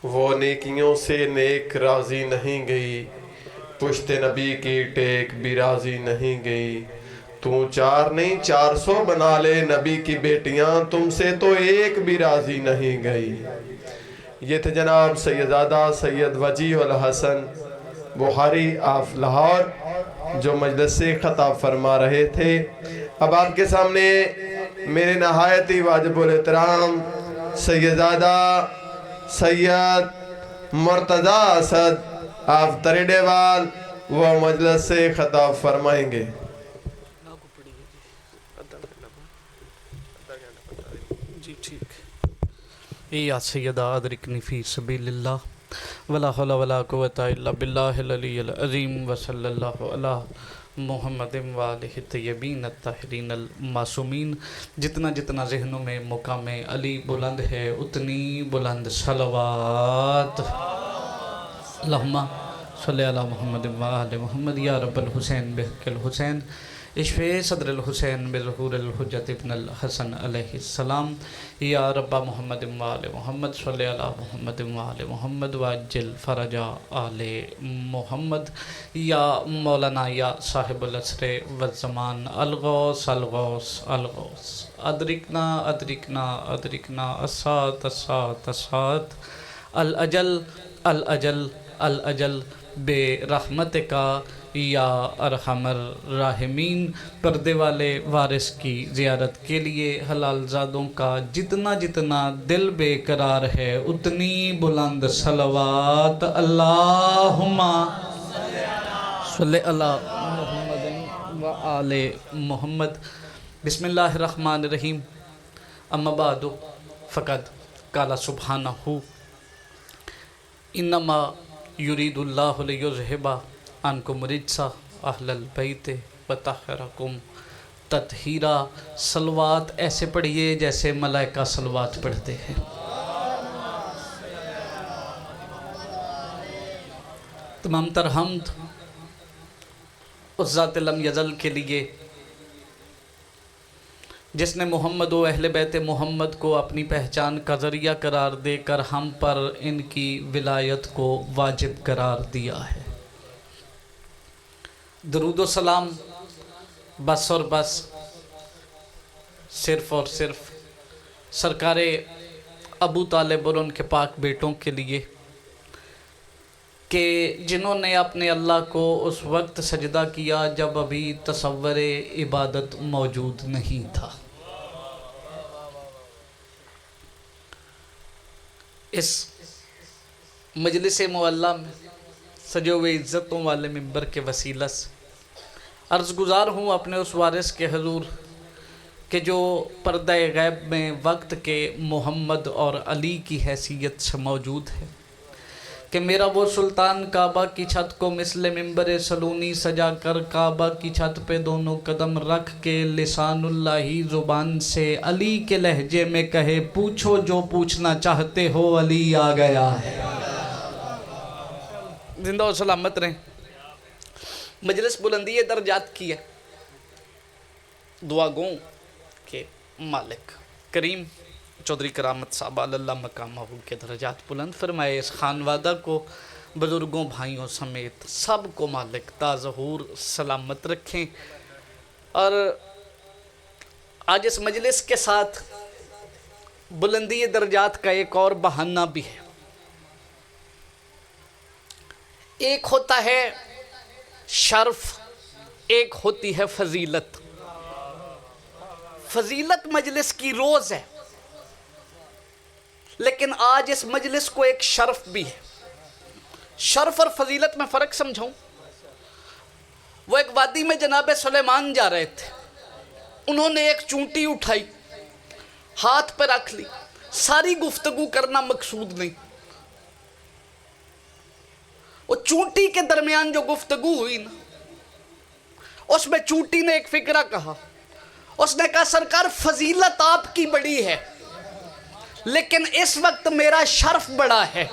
وہ نیکیوں سے نیک راضی نہیں گئی، پشت نبی کی ٹیک بھی راضی نہیں گئی۔ تو 4 نہیں 400 بنا لے نبی کی بیٹیاں، تم سے تو ایک بھی راضی نہیں گئی۔ یہ تھے جناب سیدزادہ سید وجیہ الحسن بخاری آف لاہور، جو مجلس سے خطاب فرما رہے تھے۔ اب آپ کے سامنے میرے نہایت ہی واجب الاحترام سیدزادہ سید مرتضی اسد آف تریڈیوال وہ مجلس سے خطاب فرمائیں گے۔ جی ٹھیک۔ یا سیدہ ادرکنی فی سبیل اللہ ولا حول ولا قوة الا باللہ العلی العظیم وصلی اللہ علی محمد وآلہ الطیبین الطاہرین المعصومین۔ جتنا جتنا ذہنوں میں مقام علی بلند ہے اتنی بلند صلوات۔ اللہم صلی علی محمد وآلہ محمد۔ یا رب الحسین بحق الحسین اشفِ صدر الحسین بظہور الحجت ابن الحسن علیہ السلام۔ یا رب محمد وآل محمد صلی علی محمد وآل محمد وعجل فرج آل محمد۔ یا مولانا یا صاحب العصر والزمان الغوث الغوث الغوث ادرکنا ادرکنا ادرکنا الساعة الساعة الساعة الاجل الاجل الاجل بے رحمتک یا ارحم الراحمین۔ پردے والے وارث کی زیارت کے لیے حلال زادوں کا جتنا جتنا دل بے قرار ہے اتنی بلند صلوات۔ اللہم صلی علی محمد و آل محمد۔ بسم اللہ الرحمن الرحیم۔ اما بعد فقد قال سبحانہ انما یرید اللہ لیذہب عنکم الرجس اہل البیت وطہرکم تطہیرا۔ صلوات ایسے پڑھیے جیسے ملائکہ صلوات پڑھتے ہیں۔ تمام تر حمد اس ذات لم یزل کے لیے جس نے محمد و اہل بیت محمد کو اپنی پہچان کا ذریعہ قرار دے کر ہم پر ان کی ولایت کو واجب قرار دیا ہے۔ درود و سلام بس اور بس صرف اور صرف سرکار ابو طالب اور ان کے پاک بیٹوں کے لیے کہ جنہوں نے اپنے اللہ کو اس وقت سجدہ کیا جب ابھی تصور عبادت موجود نہیں تھا۔ اس مجلس معلیٰ میں سجے ہوئے عزتوں والے منبر کے وسیلہ سے عرض گزار ہوں اپنے اس وارث کے حضور کہ جو پردہ غیب میں وقت کے محمد اور علی کی حیثیت سے موجود ہے، کہ میرا وہ سلطان کعبہ کی چھت کو مثل منبر سلونی سجا کر کعبہ کی چھت پہ دونوں قدم رکھ کے لسان اللہی زبان سے علی کے لہجے میں کہے پوچھو جو پوچھنا چاہتے ہو علی آ گیا ہے۔ زندہ و سلامت رہیں۔ مجلس بلندی درجات کی ہے، دعا گوں کہ مالک کریم چودھری کرامت صاحب اللہ مقامہ کے درجات بلند فرمائے۔ اس خانوادہ کو بزرگوں بھائیوں سمیت سب کو مالک تا ظہور سلامت رکھیں۔ اور آج اس مجلس کے ساتھ بلندی درجات کا ایک اور بہانہ بھی ہے۔ ایک ہوتا ہے شرف، ایک ہوتی ہے فضیلت۔ فضیلت مجلس کی روز ہے، لیکن آج اس مجلس کو ایک شرف بھی ہے۔ شرف اور فضیلت میں فرق سمجھاؤں۔ وہ ایک وادی میں جناب سلیمان جا رہے تھے، انہوں نے ایک چونٹی اٹھائی، ہاتھ پہ رکھ لی۔ ساری گفتگو کرنا مقصود نہیں، وہ چونٹی کے درمیان جو گفتگو ہوئی نا، اس میں چونٹی نے ایک فکرہ کہا۔ اس نے کہا سرکار فضیلت آپ کی بڑی ہے، لیکن اس وقت میرا شرف بڑا ہے۔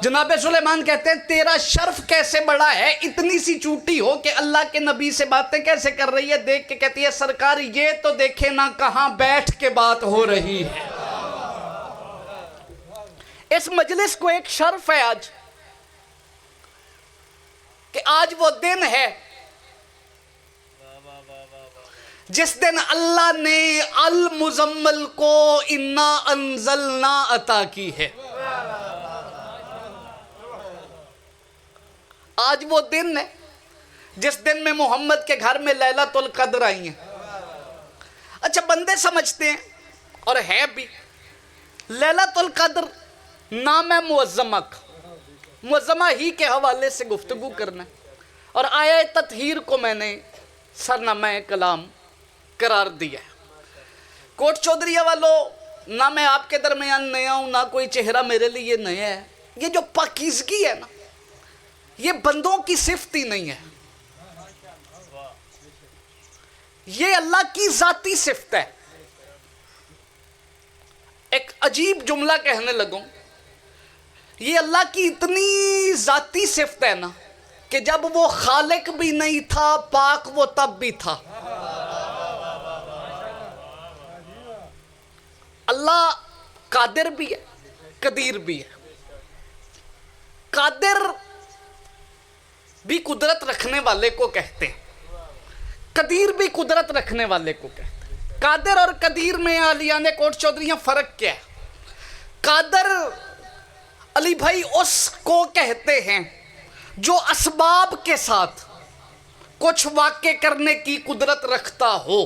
جناب سلیمان کہتے ہیں تیرا شرف کیسے بڑا ہے، اتنی سی چونٹی ہو کہ اللہ کے نبی سے باتیں کیسے کر رہی ہے؟ دیکھ کے کہتی ہے سرکار یہ تو دیکھے نہ کہاں بیٹھ کے بات ہو رہی ہے۔ اس مجلس کو ایک شرف ہے آج کہ آج وہ دن ہے جس دن اللہ نے المزمل کو انا انزلنا عطا کی ہے. آج وہ دن ہے جس دن میں محمد کے گھر میں لیلۃ القدر آئی ہیں. اچھا بندے سمجھتے ہیں اور ہے بھی لیلۃ القدر نام ہے معظمہ کا، معظمہ ہی کے حوالے سے گفتگو کرنا اور آیہ تطہیر کو میں نے سرنامہ کلام قرار دیا ہے. کوٹ چودھریہ والوں، نہ میں آپ کے درمیان نیا ہوں، نہ کوئی چہرہ میرے لیے نیا ہے. یہ جو پاکیزگی ہے نا، یہ بندوں کی صفت ہی نہیں ہے، یہ اللہ کی ذاتی صفت ہے. ایک عجیب جملہ کہنے لگوں، یہ اللہ کی اتنی ذاتی صفت ہے نا کہ جب وہ خالق بھی نہیں تھا پاک وہ تب بھی تھا. اللہ قادر بھی ہے، قدیر بھی ہے. قادر بھی قدرت رکھنے والے کو کہتے ہیں، قدیر بھی قدرت رکھنے والے کو کہتے ہیں. قادر اور قدیر میں علیان کوٹ چودھریاں فرق کیا ہے؟ قادر علی بھائی اس کو کہتے ہیں جو اسباب کے ساتھ کچھ واقع کرنے کی قدرت رکھتا ہو.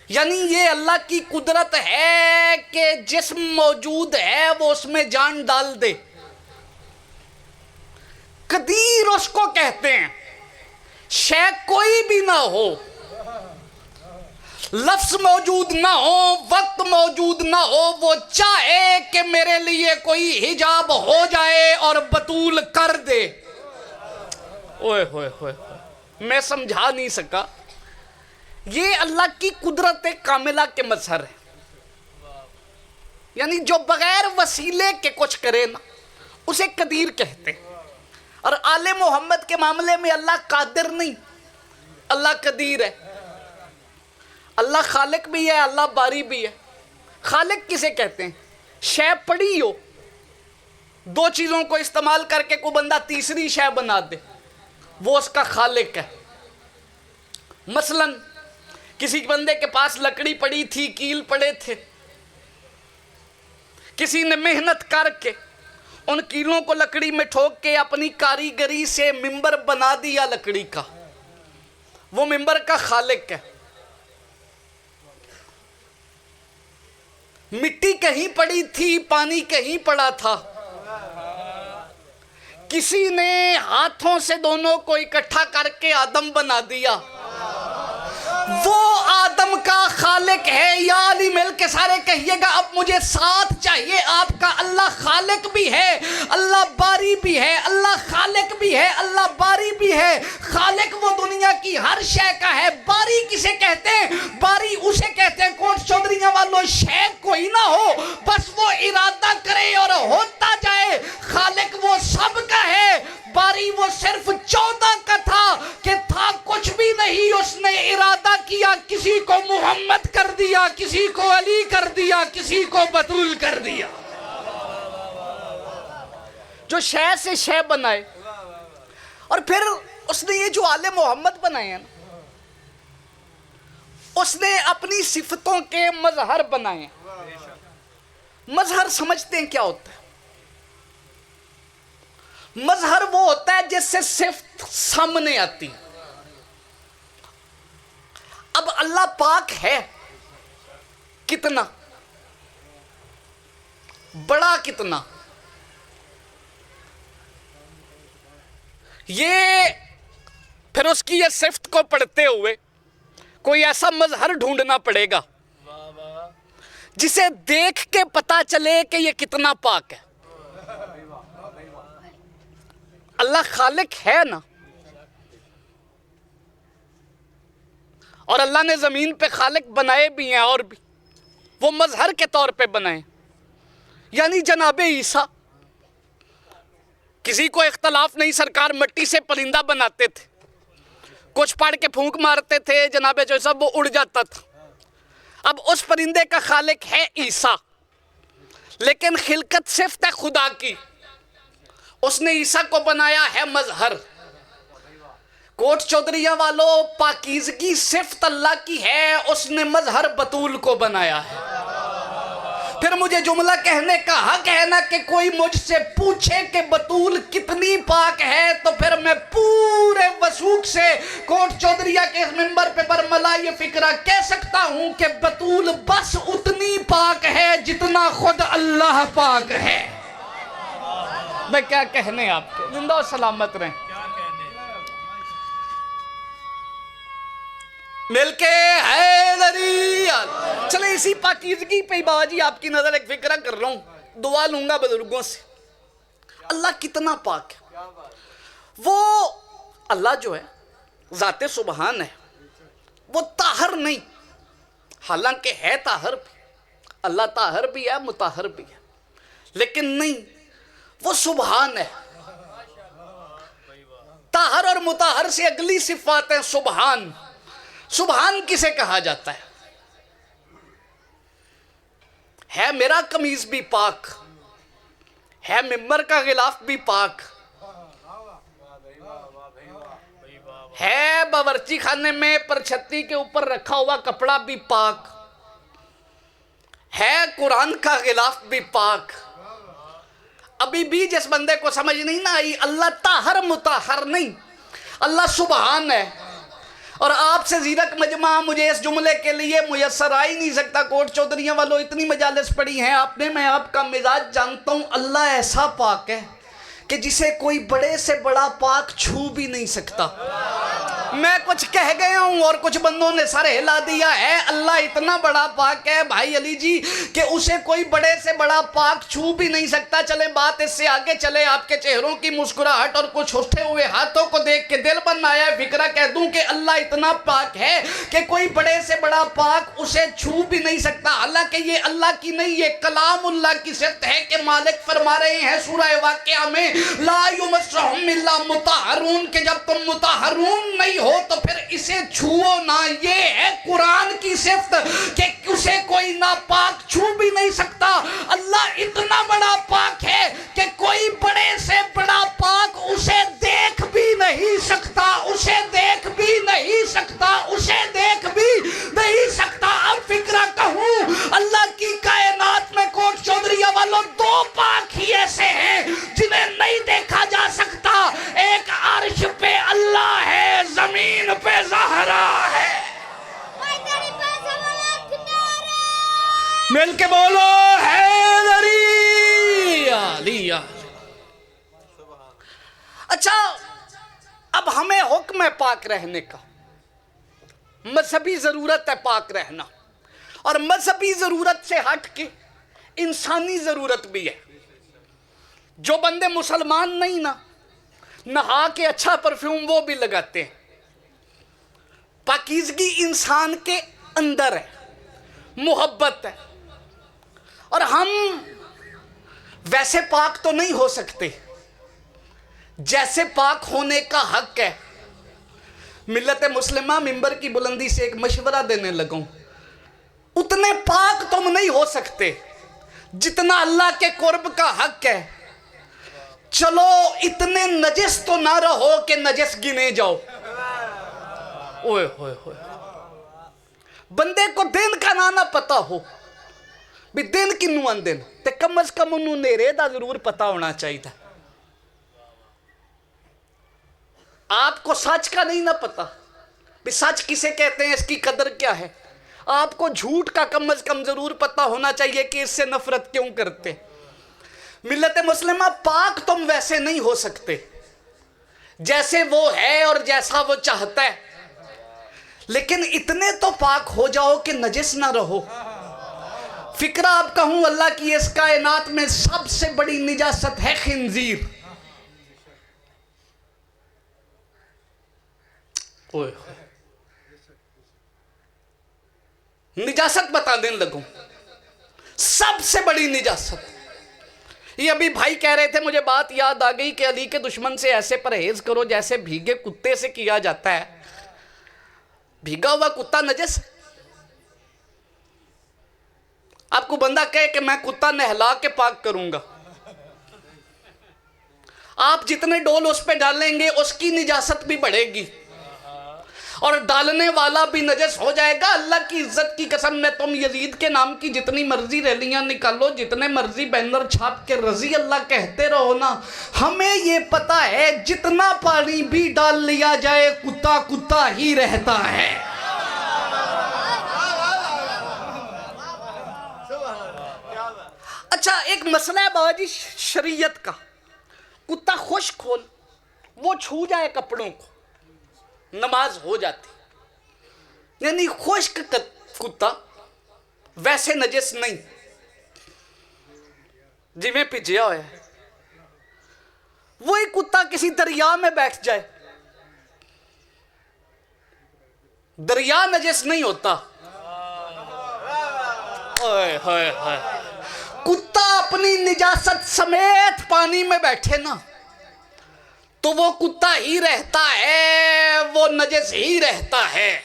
یعنی یہ اللہ کی قدرت ہے کہ جسم موجود ہے وہ اس میں جان ڈال دے. قدیر اس کو کہتے ہیں شے کوئی بھی نہ ہو، لفظ موجود نہ ہو، وقت موجود نہ ہو، وہ چاہے کہ میرے لیے کوئی حجاب ہو جائے اور بطول کر دے. اوئے ہوئے ہوئے میں سمجھا نہیں سکا. یہ اللہ کی قدرت کاملہ کے مظہر ہے. یعنی جو بغیر وسیلے کے کچھ کرے نا اسے قدیر کہتے ہیں. اور آل محمد کے معاملے میں اللہ قادر نہیں، اللہ قدیر ہے. اللہ خالق بھی ہے، اللہ باری بھی ہے. خالق کسے کہتے ہیں؟ شے پڑی ہو، دو چیزوں کو استعمال کر کے کوئی بندہ تیسری شے بنا دے، وہ اس کا خالق ہے. مثلا کسی بندے کے پاس لکڑی پڑی تھی، کیل پڑے تھے، کسی نے محنت کر کے ان کیلوں کو لکڑی میں ٹھوک کے اپنی کاریگری سے ممبر بنا دیا لکڑی کا، وہ ممبر کا خالق ہے. مٹی کہیں پڑی تھی، پانی کہیں پڑا تھا، کسی نے ہاتھوں سے دونوں کو اکٹھا کر کے آدم بنا دیا، وہ آدم کا خالق ہے. یا علی مل کے سارے کہیے گا اب مجھے ساتھ چاہیے آپ کا. اللہ خالق بھی ہے، اللہ باری بھی ہے، اللہ خالق بھی ہے، اللہ باری بھی ہے. خالق وہ دنیا کی ہر شے کا ہے. باری کسے کہتے ہیں؟ باری اسے کہتے ہیں کوٹ چودھریاں والوں شے کوئی نہ ہو، بس وہ ارادہ کرے اور ہوتا جائے. خالق وہ سب کا ہے، باری وہ صرف 14 کا تھا کہ تھا کچھ بھی نہیں، اس نے ارادہ کیا، کسی کو محمد کر دیا، کسی کو علی کر دیا، کسی کو بطول کر دیا. جو شے سے شے بنائے. اور پھر اس نے یہ جو آل محمد بنائے ہیں نا، اس نے اپنی صفتوں کے مظہر بنائے ہیں. مظہر سمجھتے ہیں کیا ہوتا ہے؟ مظہر وہ ہوتا ہے جس سے صفت سامنے آتی. اب اللہ پاک ہے کتنا، بڑا کتنا، یہ پھر اس کی یہ صفت کو پڑھتے ہوئے کوئی ایسا مظہر ڈھونڈنا پڑے گا جسے دیکھ کے پتا چلے کہ یہ کتنا پاک ہے. اللہ خالق ہے نا، اور اللہ نے زمین پہ خالق بنائے بھی ہیں، اور بھی وہ مظہر کے طور پہ بنائے. یعنی جناب عیسیٰ، کسی کو اختلاف نہیں، سرکار مٹی سے پرندہ بناتے تھے، کچھ پڑھ کے پھونک مارتے تھے، جناب جو سب وہ اڑ جاتا تھا. اب اس پرندے کا خالق ہے عیسیٰ. لیکن خلقت صفت ہے خدا کی. اس نے عیسیٰ کو بنایا ہے مظہر. کوٹ چودھریہ والوں، پاکیزگی صفت اللہ کی ہے، اس نے مظہر بطول کو بنایا ہے. پھر مجھے جملہ کہنے کا حق ہے نا کہ کوئی مجھ سے پوچھے کہ بطول کتنی پاک ہے، تو پھر میں پورے وثوق سے کوٹ چودھریہ کے اس منبر پہ برملا یہ فکرہ کہہ سکتا ہوں کہ بطول بس اتنی پاک ہے جتنا خود اللہ پاک ہے. میں کیا کہنے آپ کو، زندہ و سلامت رہیں. مل کے حیدری. چلیں اسی پاکیزگی پہ بابا جی آپ کی نظر ایک فکرہ کر رہا ہوں، دعا لوں گا بزرگوں سے. اللہ کتنا پاک ہے. وہ اللہ جو ہے ذات سبحان ہے، وہ طاہر نہیں، حالانکہ ہے طاہر بھی. اللہ طاہر بھی ہے، مطہر بھی ہے، لیکن نہیں، وہ سبحان ہے. طاہر اور مطہر سے اگلی صفات ہیں سبحان. سبحان کسے کہا جاتا ہے میرا قمیض بھی پاک ہے، ممبر کا غلاف بھی پاک ہے، باورچی خانے میں پرچھتی کے اوپر رکھا ہوا کپڑا بھی پاک ہے، قرآن کا غلاف بھی پاک. ابھی بھی جس بندے کو سمجھ نہیں نہ آئی، اللہ طاہر مطہر نہیں، اللہ سبحان ہے. اور آپ سے زیرک مجمع مجھے اس جملے کے لیے میسر آ ہی نہیں سکتا. کوٹ چودھریہ والوں اتنی مجالس پڑھی ہیں آپ نے، میں آپ کا مزاج جانتا ہوں. اللہ ایسا پاک ہے کہ جسے کوئی بڑے سے بڑا پاک چھو بھی نہیں سکتا. میں کچھ کہہ گیا ہوں اور کچھ بندوں نے سر ہلا دیا ہے. اللہ اتنا بڑا پاک ہے بھائی علی جی کہ اسے کوئی بڑے سے بڑا پاک چھو بھی نہیں سکتا. چلے بات اس سے آگے چلے. آپ کے چہروں کی مسکراہٹ اور کچھ اٹھے ہوئے ہاتھوں کو دیکھ کے دل بن آیا ہے فکرہ کہہ دوں کہ اللہ اتنا پاک ہے کہ کوئی بڑے سے بڑا پاک اسے چھو بھی نہیں سکتا. حالانکہ یہ اللہ کی نہیں، یہ کلام اللہ کی صفت ہے کہ مالک فرما رہے ہیں سورہ واقعہ میں لا یمسہم الا مطہرون، کہ جب تم مطہرون نہیں ہو تو پھر اسے چھوؤ نہ. یہ ہے قرآن کی صفت کہ اسے کوئی ناپاک چھو بھی نہیں سکتا. اللہ اتنا بڑا پاک ہے کہ کوئی بڑے سے بڑا پاک اسے دیکھ بھی نہیں سکتا، اسے دیکھ بھی نہیں سکتا، اسے دیکھ بھی نہیں سکتا. اب فکرہ کہوں، اللہ کی کائنات میں کوٹ چودھریہ والوں دو پاک ہی ایسے ہیں جنہیں نہیں دیکھا جا سکتا. ایک عرش پہ اللہ ہے، زمین پہ زہرا ہے. مل کے بولو حیدری علی. اچھا اب ہمیں حکم ہے پاک رہنے کا. مذہبی ضرورت ہے پاک رہنا، اور مذہبی ضرورت سے ہٹ کے انسانی ضرورت بھی ہے. جو بندے مسلمان نہیں نا، نہا کے اچھا پرفیوم وہ بھی لگاتے ہیں. پاکیزگی انسان کے اندر ہے، محبت ہے. اور ہم ویسے پاک تو نہیں ہو سکتے جیسے پاک ہونے کا حق ہے. ملت مسلمہ منبر کی بلندی سے ایک مشورہ دینے لگوں، اتنے پاک تم نہیں ہو سکتے جتنا اللہ کے قرب کا حق ہے. چلو اتنے نجس تو نہ رہو کہ نجس گنے جاؤ. اوئے ہوئے ہوئے، بندے کو دین کا نہ پتا ہو بھی دین کنوں آن دین تے کم از کم انہوں نیرے دا ضرور پتا ہونا چاہیے تھا. آپ کو سچ کا نہیں نہ پتا بھی سچ کسے کہتے ہیں، اس کی قدر کیا ہے. آپ کو جھوٹ کا کم از کم ضرور پتا ہونا چاہیے کہ اس سے نفرت کیوں کرتے. ملت مسلمہ پاک تم ویسے نہیں ہو سکتے جیسے وہ ہے اور جیسا وہ چاہتا ہے، لیکن اتنے تو پاک ہو جاؤ کہ نجس نہ رہو. فکرہ آپ کہوں، اللہ کی اس کائنات میں سب سے بڑی نجاست ہے خنزیر. نجاست بتا دیں لگوں، سب سے بڑی نجاست. یہ ابھی بھائی کہہ رہے تھے، مجھے بات یاد آ گئی کہ علی کے دشمن سے ایسے پرہیز کرو جیسے بھیگے کتے سے کیا جاتا ہے. بھیگا ہوا کتا نجس، آپ کو بندہ کہے کہ میں کتا نہلا کے پاک کروں گا، آپ جتنے ڈول اس پہ ڈالیں گے اس کی نجاست بھی بڑھے گی اور ڈالنے والا بھی نجس ہو جائے گا۔ اللہ کی عزت کی قسم میں تم یزید کے نام کی جتنی مرضی ریلیاں نکالو، جتنے مرضی بینر چھاپ کے رضی اللہ کہتے رہو نا، ہمیں یہ پتا ہے جتنا پانی بھی ڈال لیا جائے کتا کتا ہی رہتا ہے۔ اچھا ایک مسئلہ ہے بابا جی شریعت کا، کتا خشک ہو وہ چھو جائے کپڑوں کو نماز ہو جاتی، یعنی خشک کتا ویسے نجس نہیں، جی میں پجیا ہوا ہے۔ وہی کتا کسی دریا میں بیٹھ جائے، دریا نجس نہیں ہوتا۔ کتا اپنی نجاست سمیت پانی میں بیٹھے نا تو وہ کتا ہی رہتا ہے، وہ نجس ہی رہتا ہے۔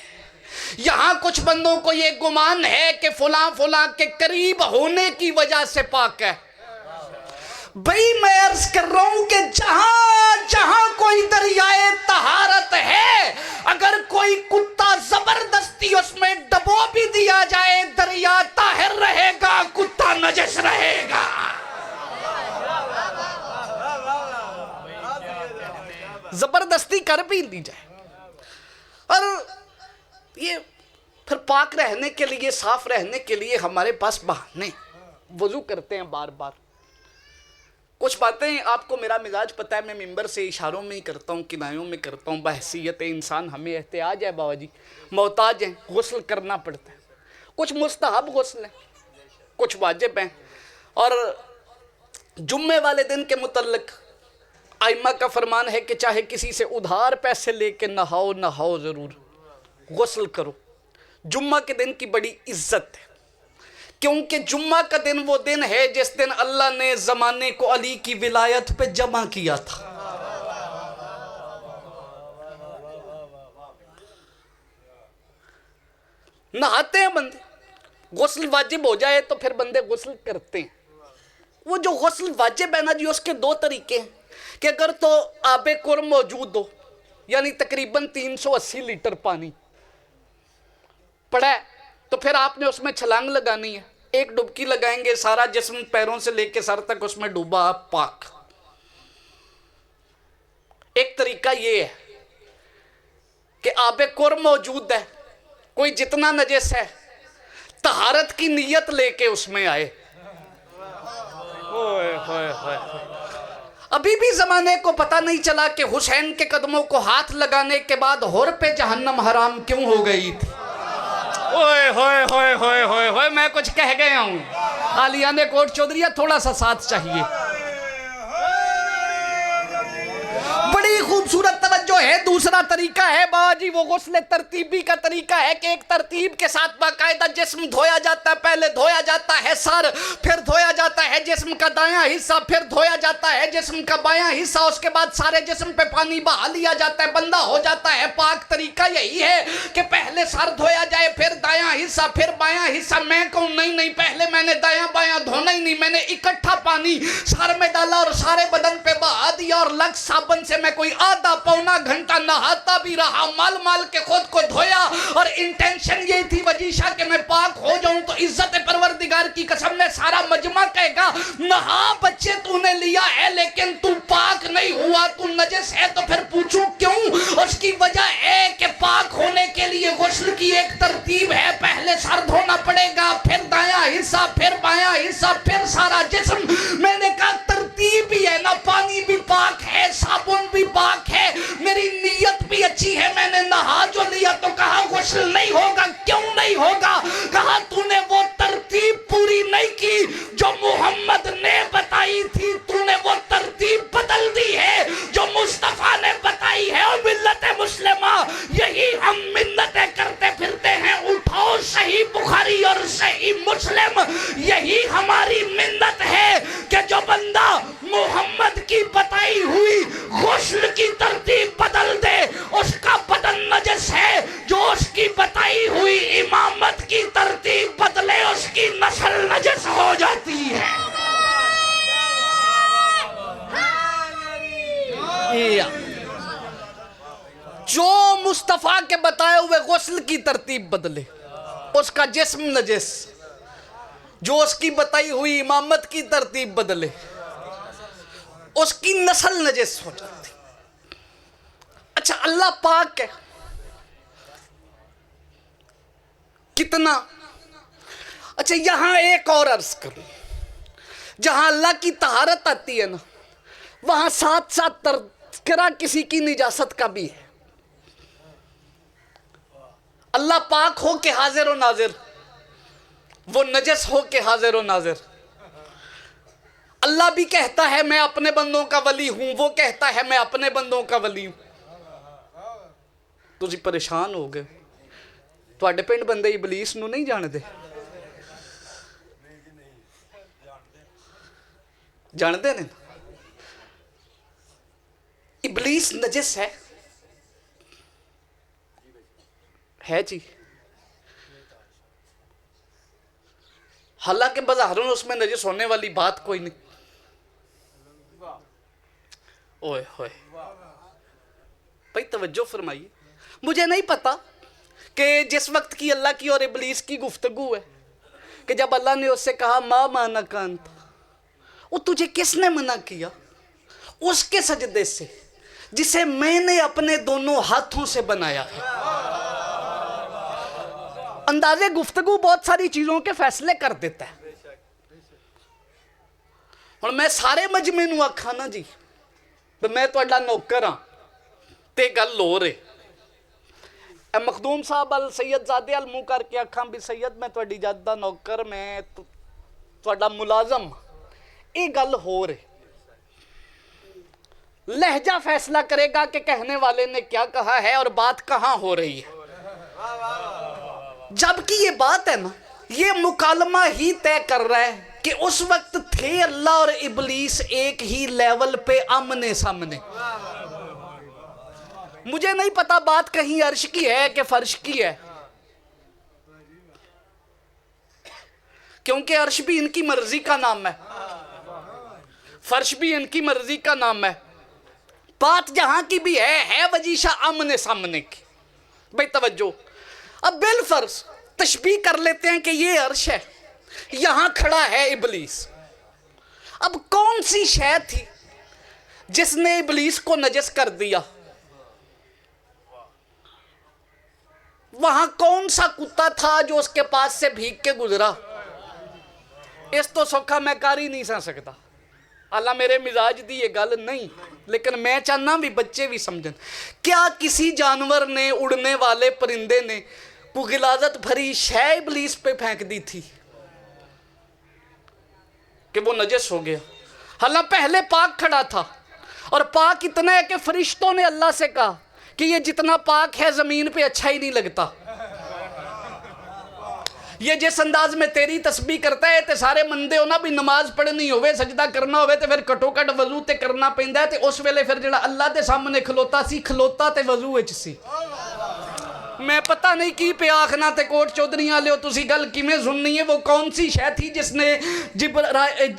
یہاں کچھ بندوں کو یہ گمان ہے کہ فلاں فلاں کے قریب ہونے کی وجہ سے پاک ہے۔ بھئی میں عرض کر رہا ہوں کہ جہاں جہاں کوئی دریائے طہارت ہے، اگر کوئی کتا زبردستی اس میں ڈبو بھی دیا جائے، دریا طاہر رہے گا، کتا نجس رہے گا۔ زبردستی کر بھی دی جائے، اور یہ پھر پاک رہنے کے لیے، صاف رہنے کے لیے ہمارے پاس بہانے، وضو کرتے ہیں بار بار۔ کچھ باتیں آپ کو میرا مزاج پتہ ہے، میں ممبر سے اشاروں میں ہی کرتا ہوں، کنایوں میں کرتا ہوں، بحیثیت انسان ہمیں احتیاج ہے بابا جی، محتاج ہیں، غسل کرنا پڑتا ہے۔ کچھ مستحب غسل ہیں، کچھ واجب ہیں، اور جمعے والے دن کے متعلق ائمہ کا فرمان ہے کہ چاہے کسی سے ادھار پیسے لے کے نہاؤ ضرور، غسل کرو۔ جمعہ کے دن کی بڑی عزت ہے، کیونکہ جمعہ کا دن وہ دن ہے جس دن اللہ نے زمانے کو علی کی ولایت پہ جمع کیا تھا۔ نہاتے ہیں بندے، غسل واجب ہو جائے تو پھر بندے غسل کرتے ہیں۔ وہ جو غسل واجب ہے نا جی، اس کے دو طریقے ہیں کہ اگر تو آب کر موجود ہو، یعنی تقریباً 380 لیٹر پانی پڑا ہے، تو پھر آپ نے اس میں چھلانگ لگانی ہے، ایک ڈبکی لگائیں گے، سارا جسم پیروں سے لے کے سر تک اس میں ڈوبا، آپ پاک۔ ایک طریقہ یہ ہے کہ آب کر موجود ہے، کوئی جتنا نجس ہے طہارت کی نیت لے کے اس میں آئے۔ ابھی بھی زمانے کو پتہ نہیں چلا کہ حسین کے قدموں کو ہاتھ لگانے کے بعد حور پہ جہنم حرام کیوں ہو گئی تھی۔ ہوئے میں کچھ کہہ گیا ہوں، آلیان کوٹ چودھریہ تھوڑا سا ساتھ چاہیے۔ بڑی خوبصورت توجہ ہے۔ دوسرا طریقہ ہے بابا جی وہ غسل ترتیبی کا طریقہ ہے کہ ایک ترتیب کے ساتھ باقاعدہ جسم دھویا جاتا ہے۔ پہلے دھویا جاتا ہے سر، پھر دھویا جاتا ہے جسم کا دایاں حصہ، پھر دھویا جاتا ہے جسم کا بایاں حصہ، اس کے بعد سارے جسم پہ پانی بہا لیا جاتا ہے، بندہ ہو جاتا ہے پاک۔ طریقہ یہی ہے کہ پہلے سر دھویا جائے، پھر دایاں حصہ، پھر بایاں حصہ۔ میں کہوں نہیں، پہلے میں نے دایاں بایاں دھونا ہی نہیں، میں نے اکٹھا پانی سر میں ڈالا اور سارے بدن پہ بہا دیا، اور لگ صابن سے میں کوئی آدھا پونا گھنٹہ نہاتا بھی رہا، مال کے خود کو دھویا، اور انٹینشن یہ تھی وجیشہ کہ میں پاک ہو جاؤں۔ تو عزت پروردگار کی قسم میں سارا مجمع کہے گا نہا بچے تو نے لیا ہے لیکن تو پاک نہیں ہوا، تو نجس ہے۔ تو پھر پوچھوں کیوں؟ اس کی وجہ ہے کہ پاک ہونے کے لیے غسل کی ایک ترتیب ہے، پہلے سر دھونا پڑے گا، پھر دایاں حصہ، پھر بایاں حصہ، پھر سارا جسم۔ میں نے کہا ترتیب بھی ہے نا، پانی بھی پاک ہے، صابن بھی پاک ہے، میری نیت بھی اچھی ہے، میں نے نہا جو لیا۔ تو کہا غسل نہیں ہوگا۔ کیوں نہیں ہوگا؟ کہا تو نے وہ ترتیب پوری نہیں کی جو محمد نے بتائی تھی، تو نے وہ ترتیب بدل دی ہے جو مصطفیٰ نے بتائی ہے۔ اور ملت مسلمہ یہی ہم منتیں کرتے پھرتے ہیں، اٹھاؤ صحیح بخاری اور صحیح مسلم، یہی ہماری منت ہے کہ جو بندہ محمد کی بتائی ہوئی غسل کی ترتیب بدل دے اس کا بدن نجس ہے، جو اس کی بتائی ہوئی امامت کی ترتیب بدلے اس کی نسل نجس کے بتائے ہوئے غسل کی ترتیب بدلے، اس کا جسم نجس، جو اس کی بتائی ہوئی امامت کی ترتیب بدلے، اس کی نسل نجس ہو جاتی۔ اچھا اللہ پاک ہے کتنا؟ اچھا یہاں ایک اور عرض کروں، جہاں اللہ کی طہارت آتی ہے نا، وہاں ساتھ ساتھ تذکرہ کسی کی نجاست کا بھی ہے۔ اللہ پاک ہو کہ حاضر و ناظر، وہ نجس ہو کہ حاضر و ناظر۔ اللہ بھی کہتا ہے میں اپنے بندوں کا ولی ہوں، وہ کہتا ہے میں اپنے بندوں کا ولی ہوں۔ تسی پریشان ہو گئے، تواڈے پنڈ بندے ابلیس نو نہیں جان دے؟ جان دے نے؟ ابلیس نجس ہے جی، حالانکہ بظاہر اس میں نجس ہونے والی بات کوئی نہیں۔ اوئے ہوئے بھائی توجہ فرمائیے، مجھے نہیں پتا کہ جس وقت کی اللہ کی اور ابلیس کی گفتگو ہے کہ جب اللہ نے اس سے کہا ما مانک انت، وہ تجھے کس نے منع کیا؟ اس کے سجدے سے جسے میں نے اپنے دونوں ہاتھوں سے بنایا ہے۔ اندازے گفتگو بہت ساری چیزوں کے فیصلے کر دیتا ہے۔ اور میں سارے مجمع نو آکھا نا جی میں تو اڈا نوکر ہاں تے گل ہو رہے، اے مخدوم صاحب سید زادے منہ کر کے آکھاں بھی سید میں تواڈی جد دا نوکر، میں تواڈا ملازم، یہ گل ہو رہے، لہجہ فیصلہ کرے گا کہ کہنے والے نے کیا کہا ہے اور بات کہاں ہو رہی ہے۔ جبکہ یہ بات ہے نا، یہ مکالمہ ہی طے کر رہا ہے کہ اس وقت تھے اللہ اور ابلیس ایک ہی لیول پہ آمنے سامنے۔ مجھے نہیں پتا بات کہیں عرش کی ہے کہ فرش کی ہے، کیونکہ عرش بھی ان کی مرضی کا نام ہے، فرش بھی ان کی مرضی کا نام ہے۔ بات جہاں کی بھی ہے وجیشہ آمنے سامنے کی۔ بھئی توجہ، اب بالفرض تشبیہ کر لیتے ہیں کہ یہ عرش ہے، یہاں کھڑا ہے ابلیس۔ اب کون سی شے تھی جس نے ابلیس کو نجس کر دیا؟ وہاں کون سا کتا تھا جو اس کے پاس سے بھیگ کے گزرا؟ اس تو سوکھا میں کر ہی نہیں سکتا، اللہ میرے مزاج دی یہ گل نہیں، لیکن میں چاہنا بھی بچے بھی سمجھن۔ کیا کسی جانور نے، اڑنے والے پرندے نے کوئی غلاظت بھری شے ابلیس پہ پھینک دی تھی کہ وہ نجس ہو گیا؟ حالانکہ پہلے پاک کھڑا تھا، اور پاک اتنا ہے کہ فرشتوں نے اللہ سے کہا کہ یہ جتنا پاک ہے زمین پہ اچھا ہی نہیں لگتا، یہ جس انداز میں تیری تسبیح کرتا ہے تے سارے مندے ہونا بھی نماز پڑھنی ہوئے، سجدہ کرنا ہوئے تے پھر کٹو کٹ وضو تے کرنا پہندا ہے، تے اس ویلے پھر جڑا اللہ دے سامنے کھلوتا سی، کھلوتا تے وضو وچ سی۔ میں پتہ نہیں کی پہ آخنا تے کوٹ چودھریاں لے ہو تسی گل کی میں سننی ہے۔ وہ کون سی شے تھی جس نے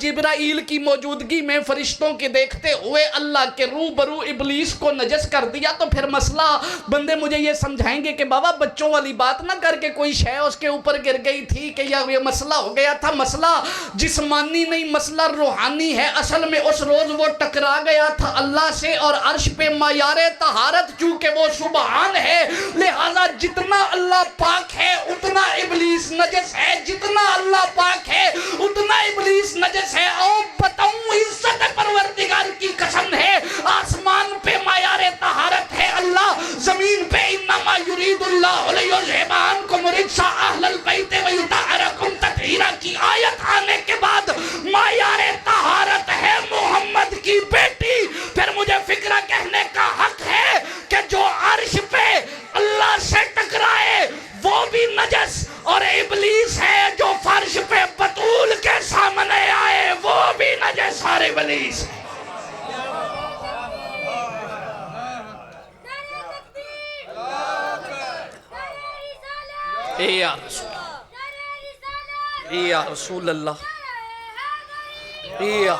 جبرائیل کی موجودگی میں فرشتوں کے دیکھتے ہوئے اللہ کے روبرو ابلیس کو نجس کر دیا؟ تو پھر مسئلہ بندے مجھے یہ سمجھائیں گے کہ بابا بچوں والی بات نہ کر کے کوئی شے اس کے اوپر گر گئی تھی کہ یہ مسئلہ ہو گیا تھا۔ مسئلہ جسمانی نہیں، مسئلہ روحانی ہے۔ اصل میں اس روز وہ ٹکرا گیا تھا اللہ سے، اور عرش پہ معیار طہارت چونکہ وہ سبحان ہے، لہذا جتنا اللہ پاک ہے اتنا ابلیس نجس ہے، جتنا اللہ پاک ہے اتنا ابلیس نجس ہے۔ او بتاؤں عزت پروردگار کی قسم ہے، آسمان پہ معیار طہارت ہے اللہ، زمین پہ انما یرید اللہ لیذھب عنکم الرجس اہل البیت ویطہرکم تطہیرا کی آیت آنے کے بعد معیار طہارت ہے محمد کی بیٹی۔ پھر مجھے فکرہ کہنے کا حق ہے کہ جو عرش پہ اللہ سے ٹکرائے وہ بھی نجس، اور ابلیس ہے جو فرش پہ بطول کے سامنے آئے وہ بھی نجس، اور ابلیس ہے۔ اے یا رسول اللہ، اے یا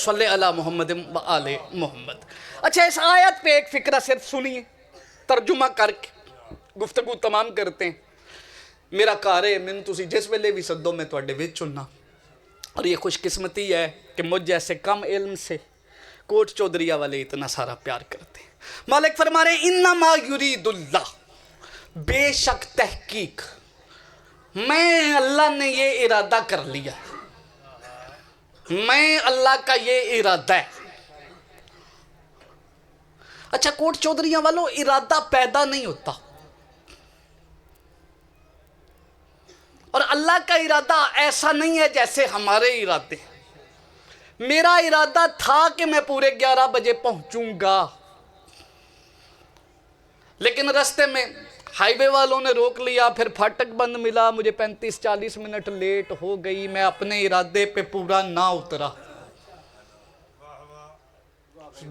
صلی علی محمد و آل محمد۔ اچھا اس آیت پہ ایک فکرہ صرف سنیے، ترجمہ کر کے گفتگو تمام کرتے ہیں۔ میرا کار ہے مین تسی جس ویلے بھی سدو میں تواڈے وچ چننا، اور یہ خوش قسمتی ہے کہ مجھ جیسے کم علم سے کوٹ چودھریہ والے اتنا سارا پیار کرتے ہیں۔ مالک فرما رہے ہیں انما یرید اللہ، بے شک تحقیق میں اللہ نے یہ ارادہ کر لیا، میں اللہ کا یہ ارادہ ہے۔ اچھا کوٹ چودھریہ والوں، ارادہ پیدا نہیں ہوتا، اور اللہ کا ارادہ ایسا نہیں ہے جیسے ہمارے ارادے۔ میرا ارادہ تھا کہ میں پورے 11 بجے پہنچوں گا، لیکن رستے میں ہائی وے والوں نے روک لیا، پھر پھاٹک بند ملا، مجھے 35-40 منٹ لیٹ ہو گئی، میں اپنے ارادے پہ پورا نہ اترا،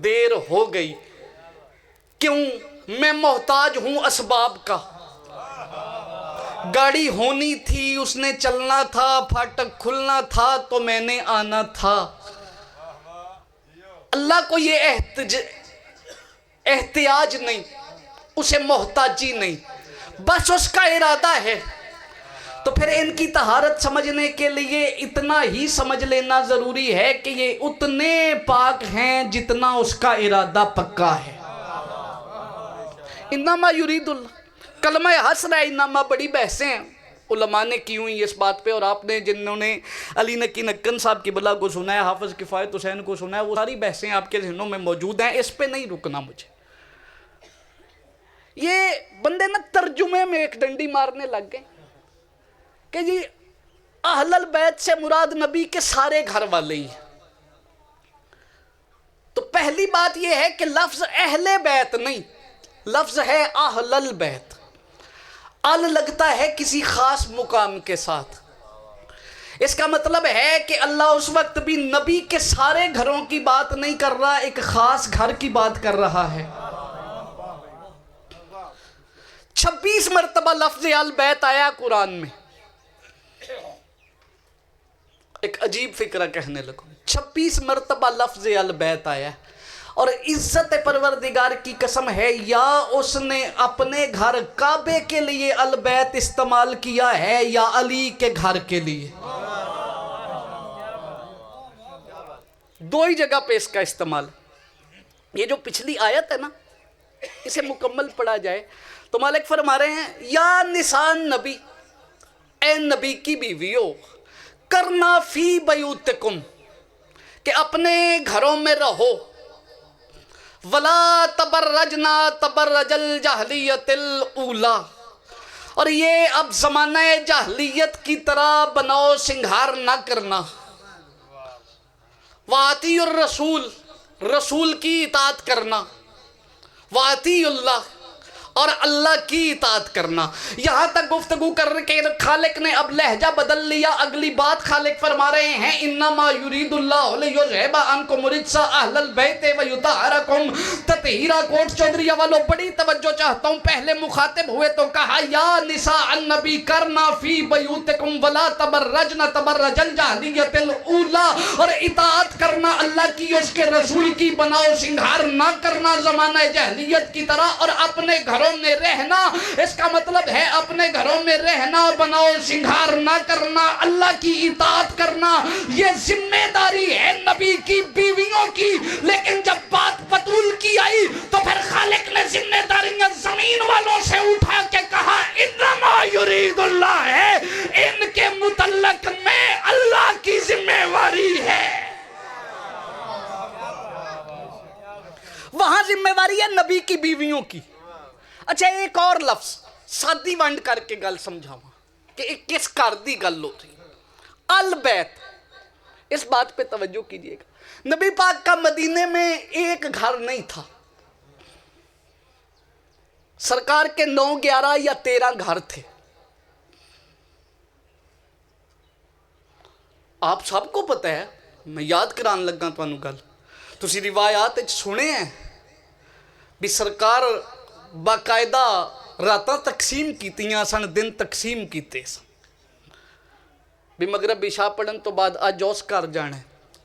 دیر ہو گئی۔ کیوں؟ میں محتاج ہوں اسباب کا، گاڑی ہونی تھی، اس نے چلنا تھا، پھاٹک کھلنا تھا تو میں نے آنا تھا۔ اللہ کو یہ احتیاج نہیں، اسے محتاجی نہیں، بس اس کا ارادہ ہے۔ تو پھر ان کی طہارت سمجھنے کے لیے اتنا ہی سمجھ لینا ضروری ہے کہ یہ اتنے پاک ہیں جتنا اس کا ارادہ پکا ہے۔ انما یرید اللہ، کلمہ حسر ہے انما، بڑی بحثیں ہیں علماء نے کی ہوئی اس بات پہ، اور آپ نے جنہوں نے علی نقی نکن صاحب کی بلا کو سنا ہے، حافظ کفایت حسین کو سنا ہے، وہ ساری بحثیں آپ کے ذہنوں میں موجود ہیں، اس پہ نہیں رکنا مجھے۔ یہ بندے نا ترجمے میں ایک ڈنڈی مارنے لگ گئے کہ جی اہل البیت سے مراد نبی کے سارے گھر والے ہی ہیں۔ تو پہلی بات یہ ہے کہ لفظ اہل بیت نہیں، لفظ ہے اہل البیت۔ ال لگتا ہے کسی خاص مقام کے ساتھ، اس کا مطلب ہے کہ اللہ اس وقت بھی نبی کے سارے گھروں کی بات نہیں کر رہا، ایک خاص گھر کی بات کر رہا ہے۔ 26 مرتبہ لفظ البیت آیا قرآن میں۔ ایک عجیب فکرہ کہنے لگوں، 26 مرتبہ لفظ البیت آیا، اور عزت پروردگار کی قسم ہے یا اس نے اپنے گھر کعبے کے لیے البیت استعمال کیا ہے یا علی کے گھر کے لیے، دو ہی جگہ پہ اس کا استعمال۔ یہ جو پچھلی آیت ہے نا، اسے مکمل پڑھا جائے تو مالک فرما رہے ہیں یا نسان نبی، اے نبی کی بیویوں، کرنا فی بیوتکم، کہ اپنے گھروں میں رہو، ولا تبرجنا تبرج الجاہلیت الاولی، اور یہ اب زمانہ جاہلیت کی طرح بناؤ سنگھار نہ کرنا، واطیع الرسول، رسول کی اطاعت کرنا، واطیع اللہ، اور اللہ کی اطاعت کرنا۔ یہاں تک گفتگو کر کے خالق نے اب لہجہ بدل لیا، اگلی بات خالق فرما رہے ہیں انما یرید اللہ لیذھب عنکم الرجس اہل البیت ویطہرکم تطہیرا۔ کوٹ چودھریہ والوں بڑی توجہ چاہتا ہوں، پہلے مخاطب ہوئے تو کہا یا نساء النبی کرنا فی بیوتکم ولا تبرجن تبرج الجاہلیت الاولی، اور اطاعت کرنا اللہ کی، اس کے رسول کی، بناؤ سنگھار نہ کرنا زمانہ جاہلیت کی طرح، اور اپنے گھروں میں رہنا، اس کا مطلب ہے اپنے گھروں میں رہنا، بناؤ سنگھار نہ کرنا، اللہ کی اطاعت کرنا، یہ ذمہ داری ہے نبی کی بیویوں کی۔ لیکن جب بات بطول کی آئی تو پھر خالق نے ذمہ داریاں زمین والوں سے اٹھا کے کہا انما یرید اللہ ہے، ان کے متعلق میں اللہ کی ذمہ داری ہے۔ وہاں ذمہ داری ہے نبی کی بیویوں کی۔ اچھا ایک اور لفظ سادی ونڈ کر کے گل سمجھاواں کہ ایک کس گھر دی گل ہو رہی، البیت۔ اس بات پہ توجہ کیجئے گا، نبی پاک کا مدینے میں ایک گھر نہیں تھا، سرکار کے 9، 11 یا 13 گھر تھے۔ آپ سب کو پتہ ہے، میں یاد کران لگا تانوں گل، تسی روایات سنے ہیں بھی سرکار باقاعدہ راتاں تقسیم کیتیاں سن، دن تقسیم کیتے سن، بھی مغرب عشاء پڑھن تو بعد اج اس گھر جانا ہے،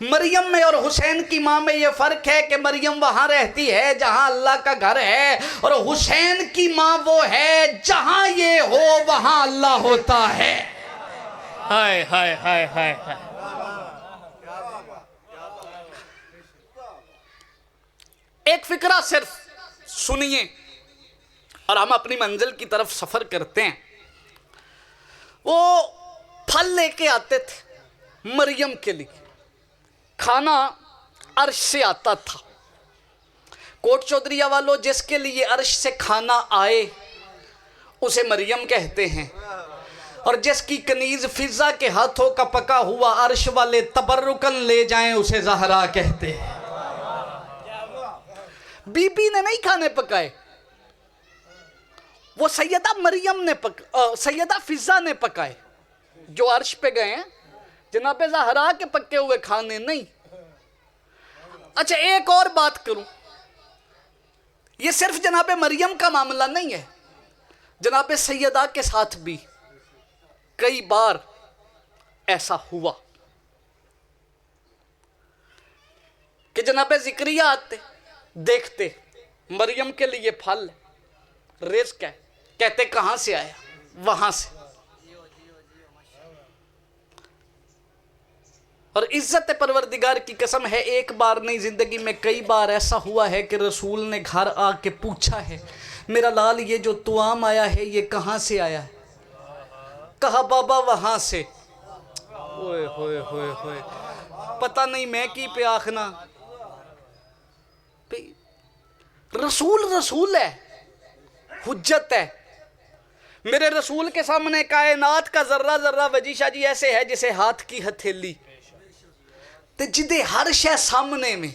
مریم میں اور حسین کی ماں میں یہ فرق ہے کہ مریم وہاں رہتی ہے جہاں اللہ کا گھر ہے، اور حسین کی ماں وہ ہے جہاں یہ ہو وہاں اللہ ہوتا ہے۔ ہائے ہائے ہائے ہائے ہائے۔ ایک فکرہ صرف سنیے اور ہم اپنی منزل کی طرف سفر کرتے ہیں۔ وہ پھل لے کے آتے تھے مریم کے لیے، کھانا عرش سے آتا تھا۔ کوٹ چودھریہ والوں، جس کے لیے عرش سے کھانا آئے اسے مریم کہتے ہیں، اور جس کی کنیز فضا کے ہاتھوں کا پکا ہوا عرش والے تبرکن لے جائیں اسے زہرا کہتے ہیں۔ بی بی نے نہیں کھانے پکائے، وہ سیدہ مریم نے سیدہ فضا نے پکائے جو عرش پہ گئے ہیں، جناب زہرا کے پکے ہوئے کھانے نہیں۔ اچھا ایک اور بات کروں، یہ صرف جناب مریم کا معاملہ نہیں ہے، جناب سیدہ کے ساتھ بھی کئی بار ایسا ہوا کہ جناب زکریا آتے، دیکھتے مریم کے لیے پھل رزق ہے، کہتے کہاں سے آیا؟ وہاں سے۔ اور عزت پروردگار کی قسم ہے، ایک بار نہیں زندگی میں کئی بار ایسا ہوا ہے کہ رسول نے گھر آ کے پوچھا ہے، میرا لال یہ جو توام آیا ہے یہ کہاں سے آیا ہے؟ کہا بابا وہاں سے۔ اوئے ہوئے ہوئے ہوئے، پتہ نہیں میں کی پہ آخنا، رسول رسول ہے، حجت ہے۔ میرے رسول کے سامنے کائنات کا ذرہ ذرہ وجی شاہ جی ایسے ہے جسے ہاتھ کی ہتھیلی، تے جدے ہر شے سامنے میں،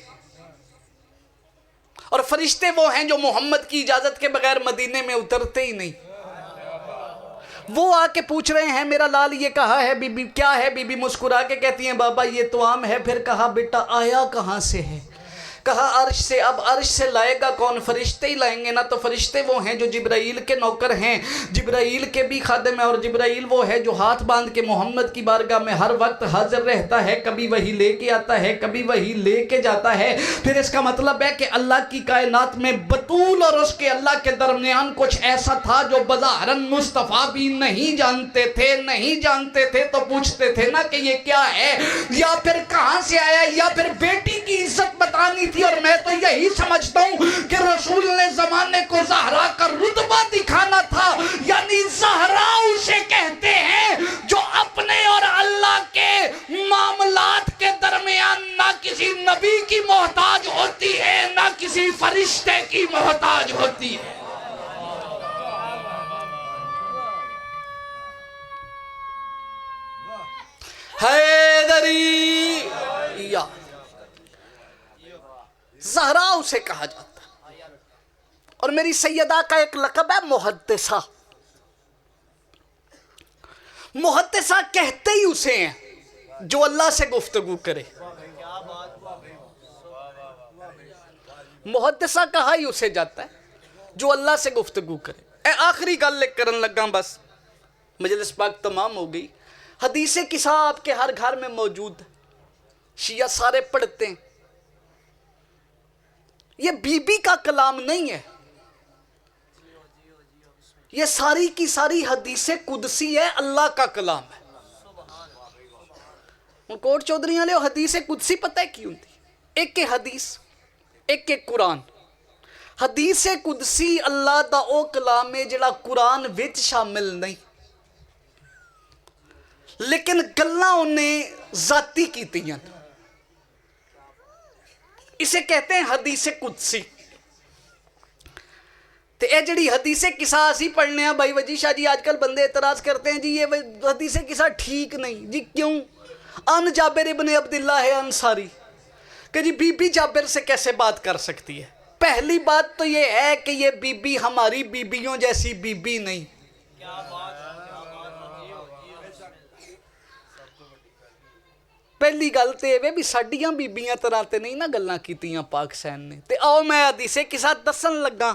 اور فرشتے وہ ہیں جو محمد کی اجازت کے بغیر مدینے میں اترتے ہی نہیں۔ وہ آ کے پوچھ رہے ہیں میرا لال یہ کہا ہے بی بی کیا ہے؟ بی بی مسکرا کے کہتی ہیں بابا یہ توام ہے۔ پھر کہا بیٹا آیا کہاں سے ہے؟ کہا عرش سے۔ اب عرش سے لائے گا کون؟ فرشتے ہی لائیں گے نا، تو فرشتے وہ ہیں جو جبرائیل کے نوکر ہیں، جبرائیل کے بھی خادم ہیں، اور جبرائیل وہ ہے جو ہاتھ باندھ کے محمد کی بارگاہ میں ہر وقت حاضر رہتا ہے، کبھی وہی لے کے آتا ہے کبھی وہی لے کے جاتا ہے۔ پھر اس کا مطلب ہے کہ اللہ کی کائنات میں بطول اور اس کے اللہ کے درمیان کچھ ایسا تھا جو بظاہراً مصطفیٰ بھی نہیں جانتے تھے تو پوچھتے تھے نا کہ یہ کیا ہے، یا پھر کہاں سے آیا، یا پھر بیٹی کی عزت بتانی تھی۔ اور میں تو یہی سمجھتا ہوں کہ رسول نے زمانے کو زہرا کا رتبہ دکھانا تھا، یعنی زہرا اسے کہتے ہیں جو اپنے اور اللہ کے معاملات کے درمیان نہ کسی نبی کی محتاج ہوتی ہے نہ کسی فرشتے کی محتاج ہوتی ہے۔ حیدری یا زہرا اسے کہا جاتا ہے، اور میری سیدہ کا ایک لقب ہے محدثہ۔ محدثہ کہتے ہی اسے ہیں جو اللہ سے گفتگو کرے، محدثہ کہا ہی اسے جاتا ہے جو اللہ سے گفتگو کرے۔ آخری گل لکھ کرن لگا، بس مجلس پاک تمام ہو گئی۔ حدیث قصہ آپ کے ہر گھر میں موجود ہے، شیعہ سارے پڑھتے ہیں۔ یہ بی بی کا کلام نہیں ہے، یہ ساری کی ساری حدیث قدسی ہے، اللہ کا کلام ہے۔ کوٹ چودھریاں لے حدیث قدسی پتہ ہے کیوں تھی؟ ایک کے حدیث، ایک کے قرآن۔ حدیث قدسی اللہ دا او کلام ہے جڑا قرآن وچ شامل نہیں، لیکن گلاں انہیں ذاتی کیتیاں، اسے کہتے ہیں حدیث قدسی۔ تے اے جڑی حدیث قصہ اسی پڑھنے ہیں بھائی وجی شاہ جی، آج کل بندے اعتراض کرتے ہیں جی یہ حدیث قصہ ٹھیک نہیں جی، کیوں؟ ان جابر ابن عبداللہ ہے انصاری کہ جی بی بی جابر سے کیسے بات کر سکتی ہے؟ پہلی بات تو یہ ہے کہ یہ بی بی ہماری بیبیوں جیسی بی بی نہیں، پہلی گل تے یہ بھی ساڈیاں بیبیاں طرح تے نہیں نا گلاں کیتیاں پاک سین نے۔ تے آؤ میں حدیث قصہ دسن لگا،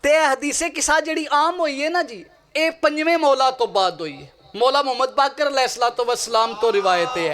تے حدیث قصہ جڑی عام ہوئی ہے نا جی، اے پنجویں مولا تو بعد ہوئی ہے، مولا محمد باقر علیہ السلام تو روایت ہے۔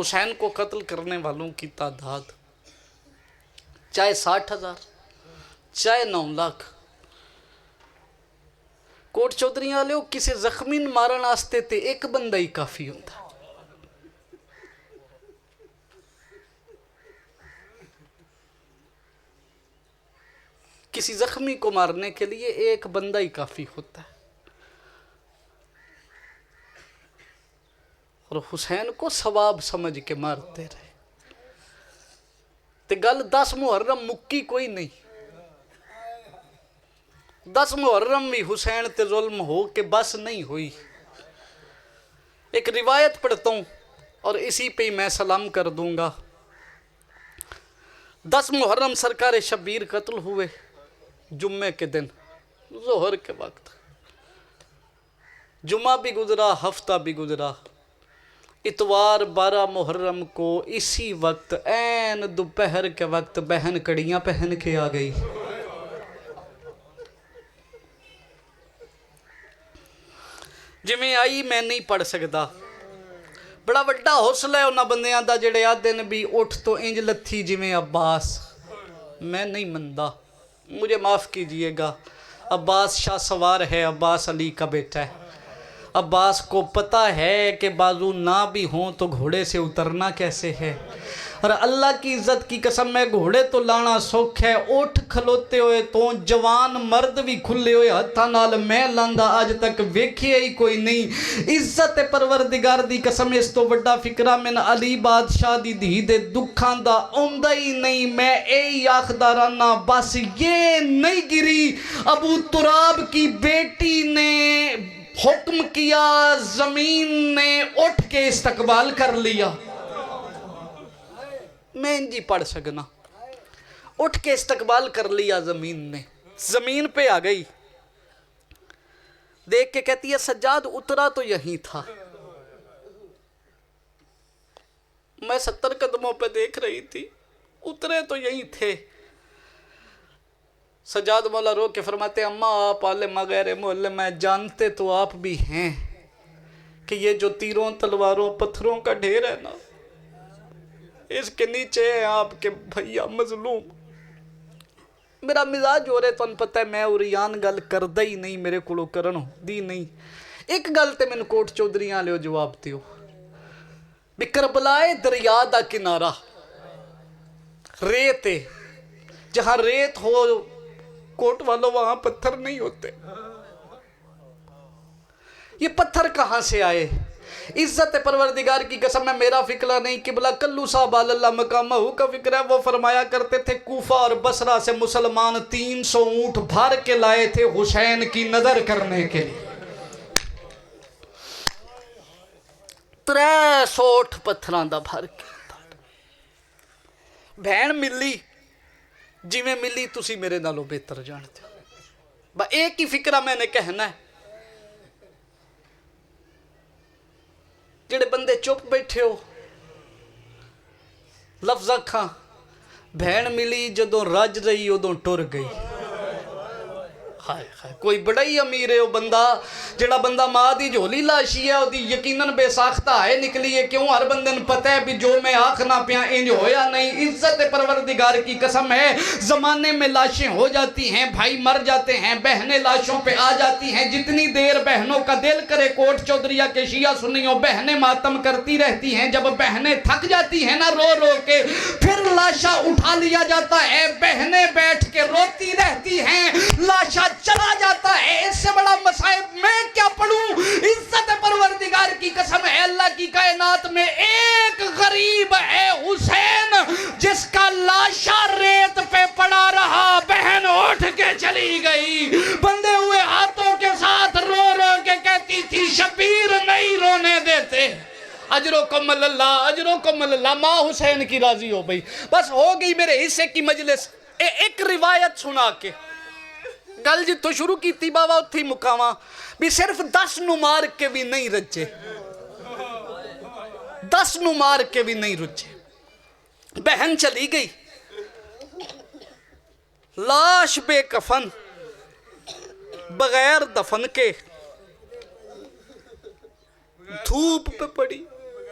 حسین کو قتل کرنے والوں کی تعداد چاہے 60,000 چاہے 9 لاکھ، کوٹ چودھری والے کسی زخمی مارن واسطے تے ایک بندہ ہی کافی ہوتا، کسی زخمی کو مارنے کے لیے ایک بندہ ہی کافی ہوتا ہے، اور حسین کو ثواب سمجھ کے مارتے رہے۔ تے گل 10 محرم مکی کوئی نہیں، 10 محرم بھی حسین تے ظلم ہو کے بس نہیں ہوئی۔ ایک روایت پڑھتا ہوں اور اسی پہ ہی میں سلام کر دوں گا۔ 10 محرم سرکار شبیر قتل ہوئے جمعے کے دن ظہر کے وقت، جمعہ بھی گزرا ہفتہ بھی گزرا، اتوار 12 محرم کو اسی وقت عین دوپہر کے وقت بہن کڑیاں پہن کے آ گئی۔ جی میں آئی میں نہیں پڑھ سکتا، بڑا وڈا حوصلہ ہے انہاں بندیاں دا جڑے آدھے نے بھی اٹھ تو انج لتھی جی میں عباس، میں نہیں مندا، مجھے معاف کیجئے گا، عباس شاہ سوار ہے، عباس علی کا بیٹا ہے، عباس کو پتہ ہے کہ بازو نہ بھی ہوں تو گھوڑے سے اترنا کیسے ہے، اور اللہ کی عزت کی قسم میں گھوڑے تو لانا سوکھ ہے، اٹھ کھلوتے ہوئے تو جوان مرد بھی کھلے ہوئے ہتھاں نال میں لاندا آج تک ویکھیا ہی کوئی نہیں۔ عزت پروردگار دی قسم اس تو بڑا فکرہ من علی بادشاہ دی دھی دے دکھاں دا اوندا ہی نہیں، میں اے آخدا رہنا بس یہ نہیں گری۔ ابو تراب کی بیٹی نے حکم کیا، زمین نے اٹھ کے استقبال کر لیا، میں انجی پڑھ سکنا، اٹھ کے استقبال کر لیا زمین نے، زمین پہ آ گئی، دیکھ کے کہتی ہے سجاد اترا تو یہیں تھا، میں 70 قدموں پہ دیکھ رہی تھی، اترے تو یہیں تھے۔ سجاد مولا رو کے فرماتے اماں آپ عالمہ غیر معلمہ جانتے تو آپ بھی ہیں کہ یہ جو تیروں تلواروں پتھروں کا ڈھیر ہے نا، اس کے نیچے ہے آپ کے بھیا مظلوم۔ میرا مزاج ہو رہے تو ان پتہ ہے میں اوریان گل کردہ ہی نہیں، میرے کلو کرن ہو دی نہیں۔ ایک گل تے میں کوٹ چودھریاں لے جواب دیو بھی کربلائے دریا دا کنارہ ریت ہے، جہاں ریت ہو کوٹ والوں وہاں پتھر نہیں ہوتے، یہ پتھر کہاں سے آئے؟ عزت پروردگار کی قسم میں میرا فکرہ نہیں، قبلہ کلو صاحب اللہ مقامہ کا فکر ہے، وہ فرمایا کرتے تھے کوفہ اور بصرہ سے مسلمان 300 اونٹ بھر کے لائے تھے حسین کی نظر کرنے کے لیے، 300 اونٹ پتھران دا بھر کے، بہن ملی جی میں ملی تسی میرے نالوں بہتر جانتے ہو، با ایک ہی فکرہ میں نے کہنا ہے، جڑے بندے چپ بیٹھے ہو لفظ کھاں بہن ملی جدوں رج رہی ادوں ٹر گئی، کوئی بڑا ہی امیر ہے وہ بندہ جڑا بندہ ماں دی جھولی لاشی ہے وہ یقیناً بے ساختہ ہے نکلی ہے، کیوں ہر بندے نے پتہ ہے بھی جو میں آنکھنا پیا انج ہویا نہیں۔ عزت پروردگار کی قسم ہے زمانے میں لاشیں ہو جاتی ہیں، بھائی مر جاتے ہیں، بہنیں لاشوں پہ آ جاتی ہیں، جتنی دیر بہنوں کا دل کرے کوٹ چودھریہ کے شیعہ سنیوں بہنیں ماتم کرتی رہتی ہیں، جب بہنیں تھک جاتی ہیں نا رو رو کے پھر لاشا اٹھا لیا جاتا ہے، بہنیں بیٹھ کے روتی رہتی ہیں، لاشا چلا جاتا ہے، اس سے بڑا مصائب میں کیا پڑھوں؟ عزت پروردگار کی قسم ہے اللہ کی کائنات میں ایک غریب ہے حسین جس کا لاشا ریت پہ پڑا رہا، بہن اٹھ کے چلی گئی، بندے ہوئے ہاتھوں کے ساتھ رو رو کے کہتی تھی شبیر نہیں رونے دیتے، اجرکم اللہ اجرکم اللہ، ماں حسین کی راضی ہو گئی، بس ہو گئی میرے حصے کی مجلس۔ ایک روایت سنا کے گل جی تو شروع کی تھی بابا اتھی مقامہ بھی صرف 10 نو مار کے بھی نہیں رجے، 10 نو مار کے بھی نہیں رجے، بہن چلی گئی، لاش بے کفن بغیر دفن کے دھوپ پہ پڑی،